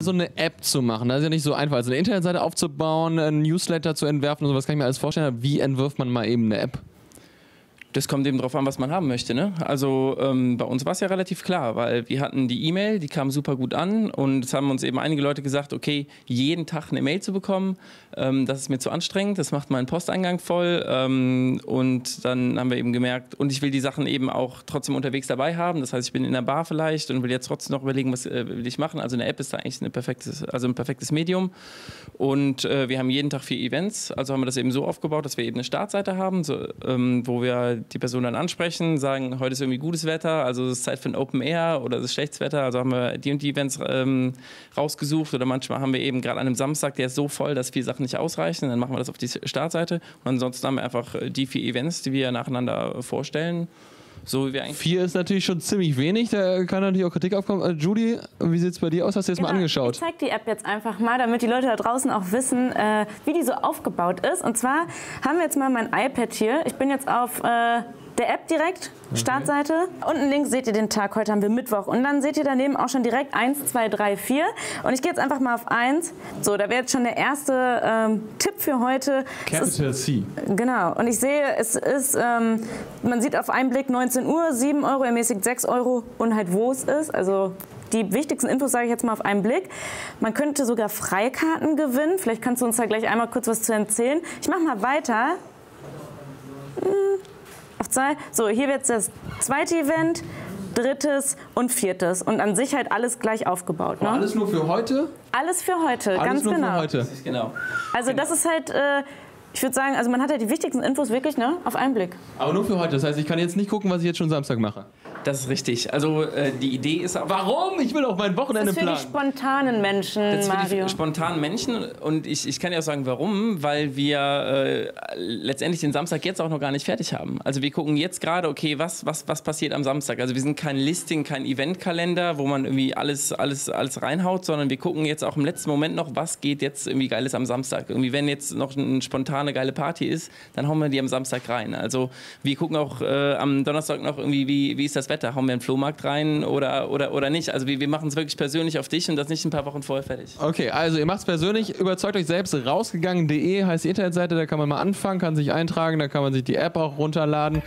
So eine App zu machen, das ist ja nicht so einfach. Also eine Internetseite aufzubauen, ein Newsletter zu entwerfen und sowas kann ich mir alles vorstellen. Aber wie entwirft man mal eben eine App? Das kommt eben drauf an, was man haben möchte. Ne? Also bei uns war es ja relativ klar, weil wir hatten die E-Mail, die kam super gut an und es haben uns eben einige Leute gesagt, okay, jeden Tag eine Mail zu bekommen, das ist mir zu anstrengend, das macht meinen Posteingang voll und dann haben wir eben gemerkt, und ich will die Sachen eben auch trotzdem unterwegs dabei haben, das heißt, ich bin in der Bar vielleicht und will jetzt trotzdem noch überlegen, was will ich machen. Also eine App ist da eigentlich ein perfektes Medium und wir haben jeden Tag 4 Events, also haben wir das eben so aufgebaut, dass wir eben eine Startseite haben, so, wo wir die Person dann ansprechen, sagen, heute ist irgendwie gutes Wetter, also es ist Zeit für ein Open Air oder es ist schlechtes Wetter, also haben wir die und die Events rausgesucht oder manchmal haben wir eben gerade an einem Samstag, der ist so voll, dass 4 Sachen nicht ausreichen, dann machen wir das auf die Startseite und ansonsten haben wir einfach die 4 Events, die wir nacheinander vorstellen. So wie wir eigentlich 4 ist natürlich schon ziemlich wenig, da kann natürlich auch Kritik aufkommen. Judy, wie sieht es bei dir aus? Hast du dir das mal angeschaut? Ich zeige die App jetzt einfach mal, damit die Leute da draußen auch wissen, wie die so aufgebaut ist. Und zwar haben wir jetzt mal mein iPad hier. Ich bin jetzt auf der App direkt, Startseite. Unten links seht ihr den Tag, heute haben wir Mittwoch. Und dann seht ihr daneben auch schon direkt 1, 2, 3, 4. Und ich gehe jetzt einfach mal auf 1. So, da wäre jetzt schon der erste Tipp für heute. Capital C. Genau. Und ich sehe, es ist, man sieht auf einen Blick 19 Uhr, 7 Euro, ermäßigt 6 Euro und halt wo es ist. Also die wichtigsten Infos sage ich jetzt mal auf einen Blick. Man könnte sogar Freikarten gewinnen. Vielleicht kannst du uns da gleich einmal kurz was zu erzählen. Ich mache mal weiter. Auf 2. So, hier wird das zweite Event, drittes und viertes. Und an sich halt alles gleich aufgebaut. Ne? Alles nur für heute? Alles für heute, alles ganz nur genau. Für heute. genau. Also das ist halt, ich würde sagen, also man hat ja die wichtigsten Infos wirklich auf einen Blick. Aber nur für heute, das heißt, ich kann jetzt nicht gucken, was ich jetzt schon Samstag mache. Das ist richtig. Also die Idee ist auch... Warum? Ich will auch mein Wochenende planen. Das ist für die spontanen Menschen, Das ist für Mario. die spontanen Menschen und ich kann ja auch sagen, warum, weil wir letztendlich den Samstag jetzt auch noch gar nicht fertig haben. Also wir gucken jetzt gerade, okay, was passiert am Samstag. Also wir sind kein Listing, kein Eventkalender, wo man irgendwie alles reinhaut, sondern wir gucken jetzt auch im letzten Moment noch, was geht jetzt irgendwie Geiles am Samstag. Irgendwie wenn jetzt noch eine spontane geile Party ist, dann hauen wir die am Samstag rein. Also wir gucken auch am Donnerstag noch irgendwie, wie ist das Wetter? Hauen wir einen Flohmarkt rein oder nicht? Also wir machen es wirklich persönlich auf dich und das nicht ein paar Wochen vorher fertig. Okay, also ihr macht es persönlich, überzeugt euch selbst, rausgegangen.de heißt die Internetseite, da kann man mal anfangen, kann sich eintragen, da kann man sich die App auch runterladen